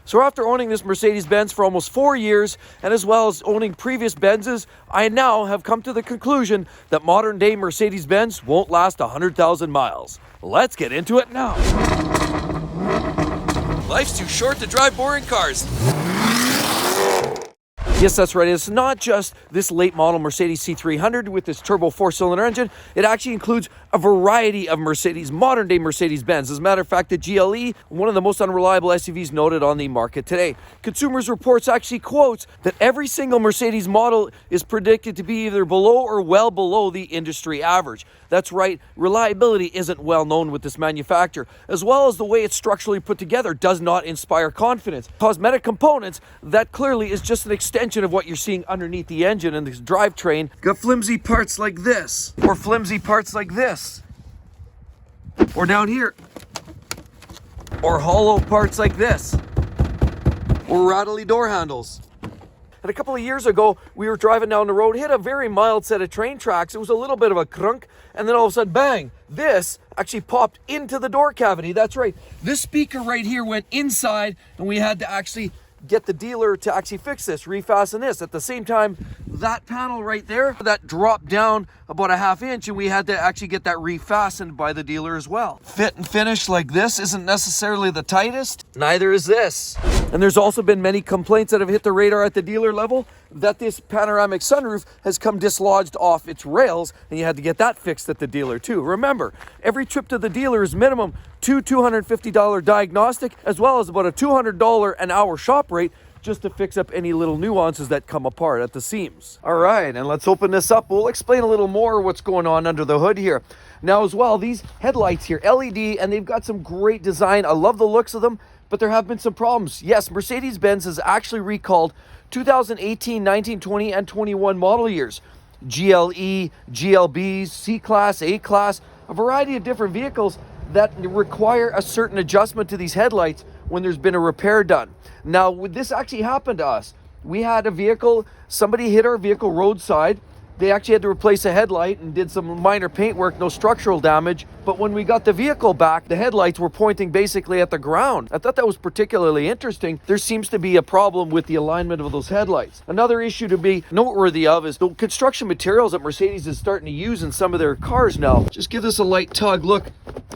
So after owning this Mercedes Benz for almost 4 years, and as well as owning previous Benzes, I now have come to the conclusion that modern day Mercedes Benz won't last 100,000 miles. Let's get into it now. Life's too short to drive boring cars. Yes, that's right. It's not just this late model Mercedes C300 with this turbo 4-cylinder engine. It actually includes a variety of modern day Mercedes Benz. As a matter of fact, the GLE, one of the most unreliable SUVs noted on the market today. Consumers Reports actually quotes that every single Mercedes model is predicted to be either below or well below the industry average. That's right, reliability isn't well known with this manufacturer, as well as the way it's structurally put together does not inspire confidence. Cosmetic components, that clearly is just an extension of what you're seeing underneath the engine and this drivetrain. Got flimsy parts like this, or flimsy parts like this, or down here, or hollow parts like this, or rattly door handles. And a couple of years ago, we were driving down the road, hit a very mild set of train tracks. It was a little bit of a crunk, and then all of a sudden, bang, this actually popped into the door cavity. That's right. This speaker right here went inside, and we had to actually get the dealer to actually fix this, refasten this. At the same time, that panel right there, that dropped down about a ½ inch, and we had to actually get that refastened by the dealer as well. Fit and finish like this isn't necessarily the tightest. Neither is this. And there's also been many complaints that have hit the radar at the dealer level that this panoramic sunroof has come dislodged off its rails, and you had to get that fixed at the dealer too. Remember, every trip to the dealer is minimum $250 diagnostic, as well as about a $200 an hour shop rate just to fix up any little nuances that come apart at the seams. All right, and let's open this up. We'll explain a little more what's going on under the hood here. Now as well, these headlights here, LED, and they've got some great design. I love the looks of them, but there have been some problems. Yes, Mercedes-Benz has actually recalled 2018, 19, 20, and 21 model years. GLE, GLBs, C-Class, A-Class, a variety of different vehicles that require a certain adjustment to these headlights when there's been a repair done. Now, this actually happened to us. We had a vehicle, somebody hit our vehicle roadside. They actually had to replace a headlight and did some minor paint work, no structural damage. But when we got the vehicle back, the headlights were pointing basically at the ground. I thought that was particularly interesting. There seems to be a problem with the alignment of those headlights. Another issue to be noteworthy of is the construction materials that Mercedes is starting to use in some of their cars now. Just give this a light tug. Look,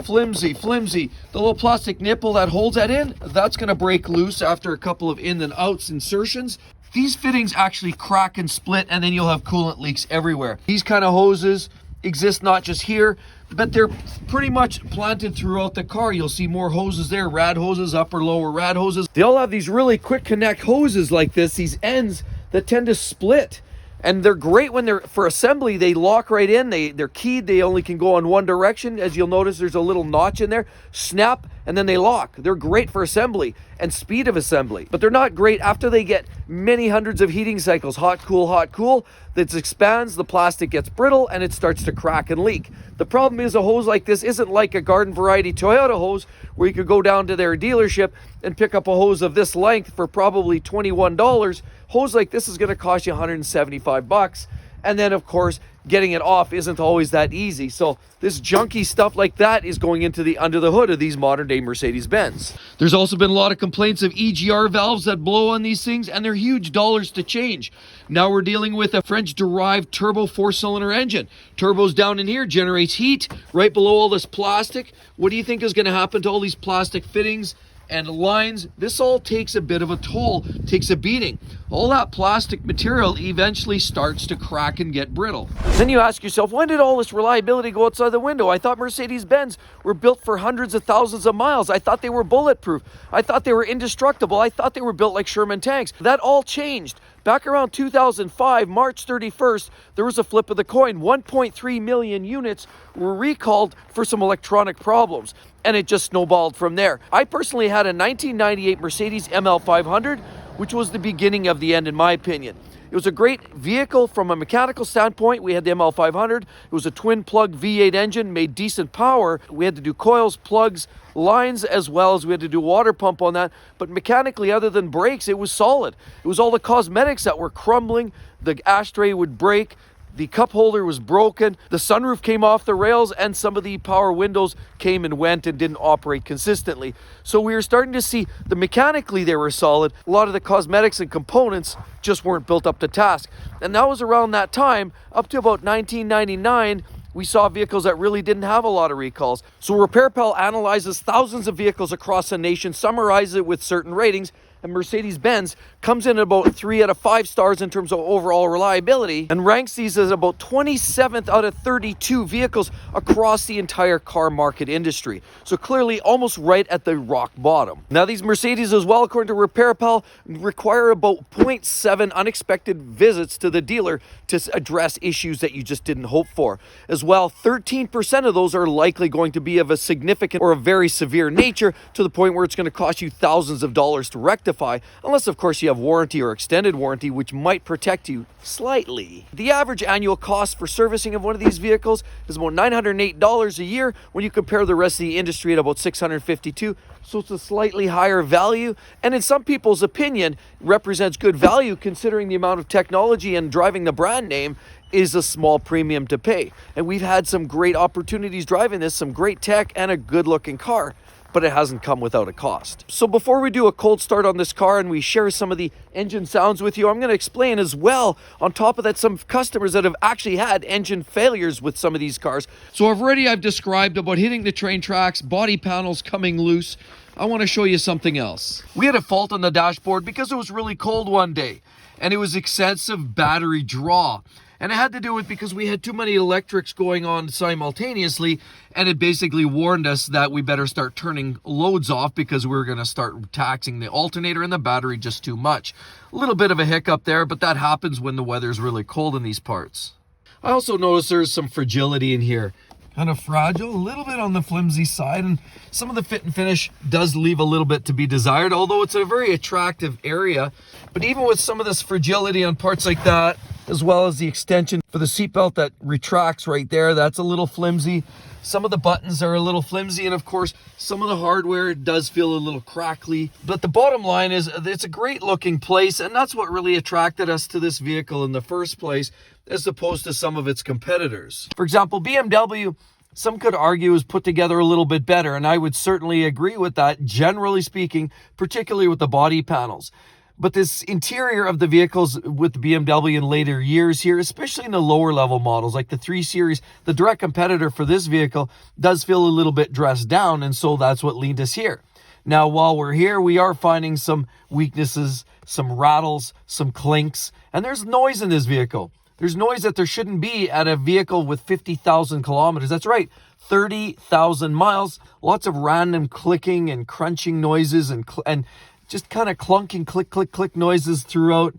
flimsy. The little plastic nipple that holds that in, that's going to break loose after a couple of in and outs insertions. These fittings actually crack and split, and then you'll have coolant leaks everywhere. These kind of hoses exist not just here, but they're pretty much planted throughout the car. You'll see more hoses there, rad hoses, upper, lower rad hoses. They all have these really quick connect hoses like this, these ends that tend to split. And they're great when they're for assembly. They lock right in. They're keyed. They only can go in one direction. As you'll notice, there's a little notch in there. Snap, and then they lock. They're great for assembly and speed of assembly. But they're not great after they get many hundreds of heating cycles. Hot, cool. That expands, the plastic gets brittle, and it starts to crack and leak. The problem is a hose like this isn't like a garden variety Toyota hose where you could go down to their dealership and pick up a hose of this length for probably $21. Hose like this is going to cost you $175. And then, of course, getting it off isn't always that easy. So this junky stuff like that is going into the under the hood of these modern day Mercedes-Benz. There's also been a lot of complaints of EGR valves that blow on these things, and they're huge dollars to change. Now we're dealing with a French-derived turbo 4-cylinder engine. Turbo's down in here, generates heat right below all this plastic. What do you think is going to happen to all these plastic fittings and lines? This all takes a bit of a toll, takes a beating. All that plastic material eventually starts to crack and get brittle. Then you ask yourself, when did all this reliability go outside the window? I thought Mercedes-Benz were built for hundreds of thousands of miles. I thought they were bulletproof. I thought they were indestructible. I thought they were built like Sherman tanks. That all changed. Back around 2005, March 31st, there was a flip of the coin. 1.3 million units were recalled for some electronic problems, and it just snowballed from there. I personally had a 1998 Mercedes ML500, which was the beginning of the end in my opinion. It was a great vehicle from a mechanical standpoint. We had the ML500. It was a twin plug V8 engine, made decent power. We had to do coils, plugs, lines, as well as we had to do water pump on that. But mechanically, other than brakes, it was solid. It was all the cosmetics that were crumbling. The ashtray would break. the cup holder was broken, the sunroof came off the rails, and some of the power windows came and went and didn't operate consistently. So we were starting to see the mechanically they were solid. A lot of the cosmetics and components just weren't built up to task. And that was around that time, up to about 1999, we saw vehicles that really didn't have a lot of recalls. So RepairPal analyzes thousands of vehicles across the nation, summarizes it with certain ratings, and Mercedes Benz comes in at about 3 out of 5 stars in terms of overall reliability and ranks these as about 27th out of 32 vehicles across the entire car market industry. So clearly almost right at the rock bottom. Now these Mercedes as well, according to RepairPal, require about 0.7 unexpected visits to the dealer to address issues that you just didn't hope for. As well, 13% of those are likely going to be of a significant or a very severe nature to the point where it's going to cost you thousands of dollars to rectify, unless of course you have warranty or extended warranty, which might protect you slightly. The average annual cost for servicing of one of these vehicles is about $908 a year when you compare the rest of the industry at about $652. So it's a slightly higher value, and in some people's opinion represents good value considering the amount of technology and driving the brand name is a small premium to pay. And we've had some great opportunities driving this, some great tech and a good looking car, but it hasn't come without a cost. So before we do a cold start on this car and we share some of the engine sounds with you, I'm going to explain as well, on top of that, some customers that have actually had engine failures with some of these cars. So I've described about hitting the train tracks, body panels coming loose. I want to show you something else. We had a fault on the dashboard because it was really cold one day, and it was excessive battery draw. And it had to do with because we had too many electrics going on simultaneously, and it basically warned us that we better start turning loads off because we were going to start taxing the alternator and the battery just too much. A little bit of a hiccup there, but that happens when the weather's really cold in these parts. I also noticed there's some fragility in here. Kind of fragile, a little bit on the flimsy side, and some of the fit and finish does leave a little bit to be desired, although it's a very attractive area. But even with some of this fragility on parts like that, as well as the extension for the seatbelt that retracts right there, that's a little flimsy. Some of the buttons are a little flimsy, and of course some of the hardware does feel a little crackly. But the bottom line is it's a great looking place, and that's what really attracted us to this vehicle in the first place, as opposed to some of its competitors. For example, BMW, some could argue, is put together a little bit better, and I would certainly agree with that, generally speaking, particularly with the body panels. But this interior of the vehicles with the BMW in later years here, especially in the lower level models like the 3 Series, the direct competitor for this vehicle does feel a little bit dressed down, and so that's what leaned us here. Now, while we're here, we are finding some weaknesses, some rattles, some clinks, and there's noise in this vehicle. There's noise that there shouldn't be at a vehicle with 50,000 kilometers. That's right, 30,000 miles. Lots of random clicking and crunching noises and just kind of clunking click, click, click noises throughout.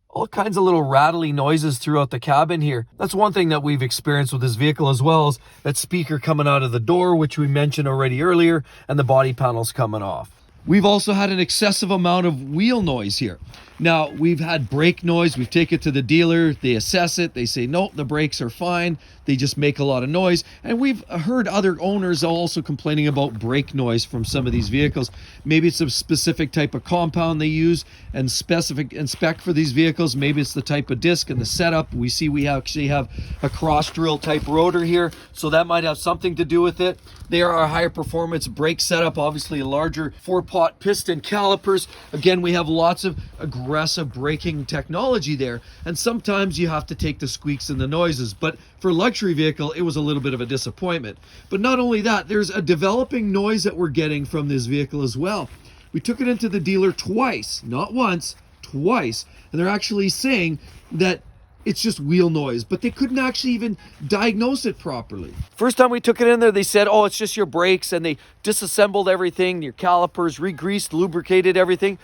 All kinds of little rattly noises throughout the cabin here. That's one thing that we've experienced with this vehicle, as well as that speaker coming out of the door, which we mentioned already earlier, and the body panels coming off. We've also had an excessive amount of wheel noise here. Now, we've had brake noise. We've taken it to the dealer. They assess it. They say, nope, the brakes are fine. They just make a lot of noise. And we've heard other owners also complaining about brake noise from some of these vehicles. Maybe it's a specific type of compound they use and spec for these vehicles. Maybe it's the type of disc and the setup. We see we actually have a cross drill type rotor here, so that might have something to do with it. They are a higher performance brake setup, obviously a larger 4-pot piston calipers. Again, we have lots of aggressive braking technology there, and sometimes you have to take the squeaks and the noises. But for a luxury vehicle, it was a little bit of a disappointment. But not only that, there's a developing noise that we're getting from this vehicle as well. We took it into the dealer twice, not once, twice, and they're actually saying that it's just wheel noise, but they couldn't actually even diagnose it properly. First time we took it in there, they said, oh, it's just your brakes, and they disassembled everything, your calipers, re-greased, lubricated everything,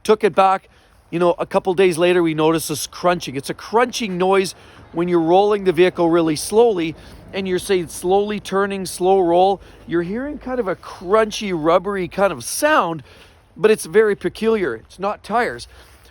took it back. You know, a couple days later, we noticed this crunching. It's a crunching noise when you're rolling the vehicle really slowly, and you're saying slowly turning, slow roll. You're hearing kind of a crunchy, rubbery kind of sound, but it's very peculiar. It's not tires.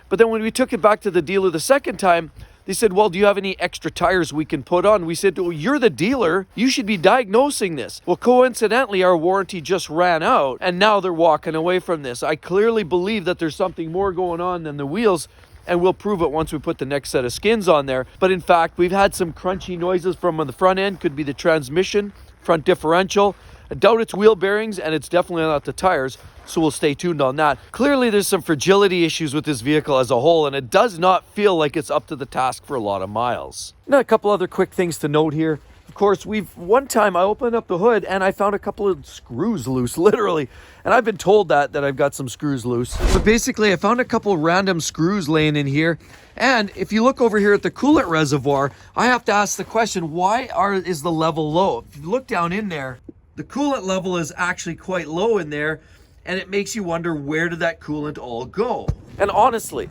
But then when we took it back to the dealer the second time, they said, well, do you have any extra tires we can put on? We said, well, you're the dealer. You should be diagnosing this. Well, coincidentally, our warranty just ran out, and now they're walking away from this. I clearly believe that there's something more going on than the wheels. and we'll prove it once we put the next set of skins on there. But in fact, we've had some crunchy noises from on the front end. Could be the transmission, front differential. I doubt it's wheel bearings, and it's definitely not the tires, so we'll stay tuned on that. Clearly, there's some fragility issues with this vehicle as a whole, and it does not feel like it's up to the task for a lot of miles. Now, a couple other quick things to note here. Of course, one time I opened up the hood and I found a couple of screws loose, literally. And I've been told that I've got some screws loose. But basically, I found a couple random screws laying in here. And if you look over here at the coolant reservoir, I have to ask the question, why is the level low? If you look down in there, the coolant level is actually quite low in there. And it makes you wonder, where did that coolant all go? And honestly,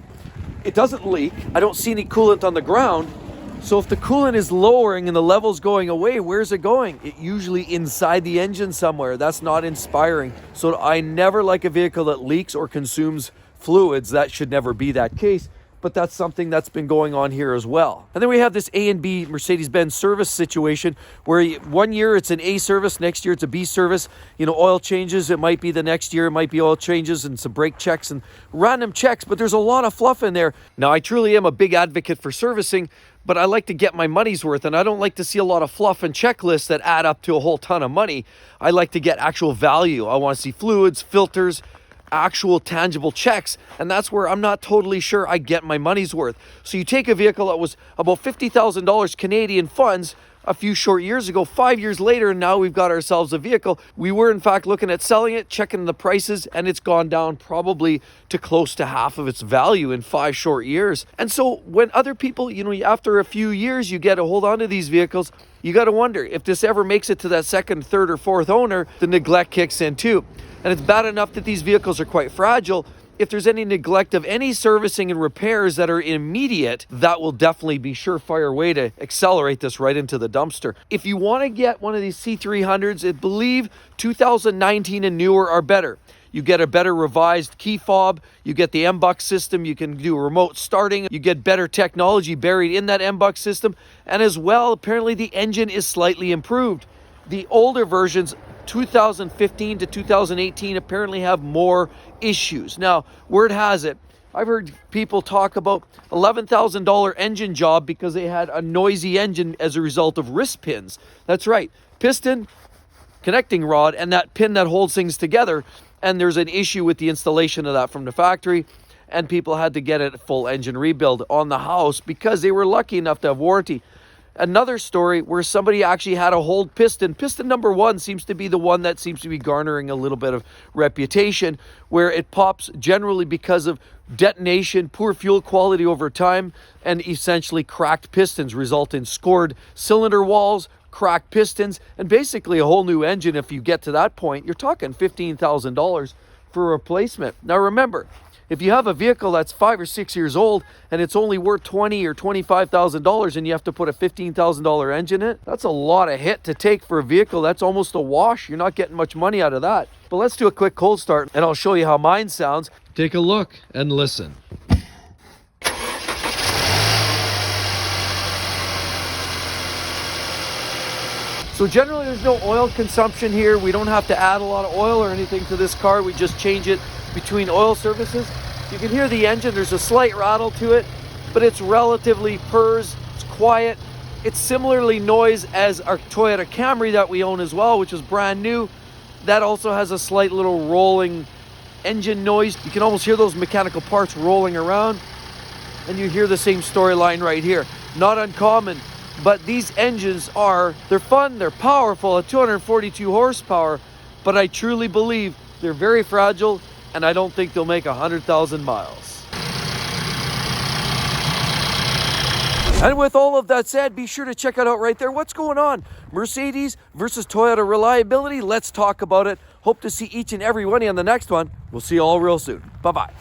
it doesn't leak. I don't see any coolant on the ground. So if the coolant is lowering and the level's going away, where's it going? It usually inside the engine somewhere. That's not inspiring. So I never like a vehicle that leaks or consumes fluids. That should never be that case. But that's something that's been going on here as well. And then we have this A and B Mercedes Benz service situation where one year it's an A service, next year it's a B service. You know, oil changes, it might be the next year, it might be oil changes and some brake checks and random checks, but there's a lot of fluff in there. Now, I truly am a big advocate for servicing, but I like to get my money's worth, and I don't like to see a lot of fluff and checklists that add up to a whole ton of money. I like to get actual value. I want to see fluids, filters, actual tangible checks, and that's where I'm not totally sure I get my money's worth. So you take a vehicle that was about $50,000 Canadian funds a few short years ago, 5 years later, and now we've got ourselves a vehicle. We were in fact looking at selling it, checking the prices, and it's gone down probably to close to half of its value in 5 short years. And so when other people, you know, after a few years, you get to hold on to these vehicles, you got to wonder if this ever makes it to that second, third, or fourth owner, the neglect kicks in too. And it's bad enough that these vehicles are quite fragile. If there's any neglect of any servicing and repairs that are immediate, that will definitely be surefire way to accelerate this right into the dumpster. If you want to get one of these C300s, I believe 2019 and newer are better. You get a better revised key fob, you get the MBUX system, you can do remote starting, you get better technology buried in that MBUX system, and as well, apparently the engine is slightly improved. The older versions, 2015 to 2018, apparently have more issues. Now, word has it, I've heard people talk about $11,000 engine job because they had a noisy engine as a result of wrist pins. That's right, piston, connecting rod, and that pin that holds things together. And there's an issue with the installation of that from the factory, and people had to get a full engine rebuild on the house because they were lucky enough to have warranty. Another story where somebody actually had a hold piston. Piston number 1 seems to be the one that seems to be garnering a little bit of reputation, where it pops generally because of detonation, poor fuel quality over time, and essentially cracked pistons result in scored cylinder walls, cracked pistons, and basically a whole new engine. If you get to that point, you're talking $15,000 for a replacement. Now remember, if you have a vehicle that's 5 or 6 years old and it's only worth $20,000 or $25,000 and you have to put a $15,000 engine in it, that's a lot of hit to take for a vehicle. That's almost a wash. You're not getting much money out of that. But let's do a quick cold start and I'll show you how mine sounds. Take a look and listen. So generally there's no oil consumption here. We don't have to add a lot of oil or anything to this car. We just change it between oil services. You can hear the engine. There's a slight rattle to it, but it's relatively purrs. It's quiet. It's similarly noise as our Toyota Camry that we own as well, which is brand new. That also has a slight little rolling engine noise. You can almost hear those mechanical parts rolling around, and you hear the same storyline right here. Not uncommon. But these engines they're fun, they're powerful at 242 horsepower, but I truly believe they're very fragile, and I don't think they'll make 100,000 miles. And with all of that said, be sure to check it out right there. What's going on? Mercedes versus Toyota reliability. Let's talk about it. Hope to see each and every one of you on the next one. We'll see you all real soon. Bye-bye.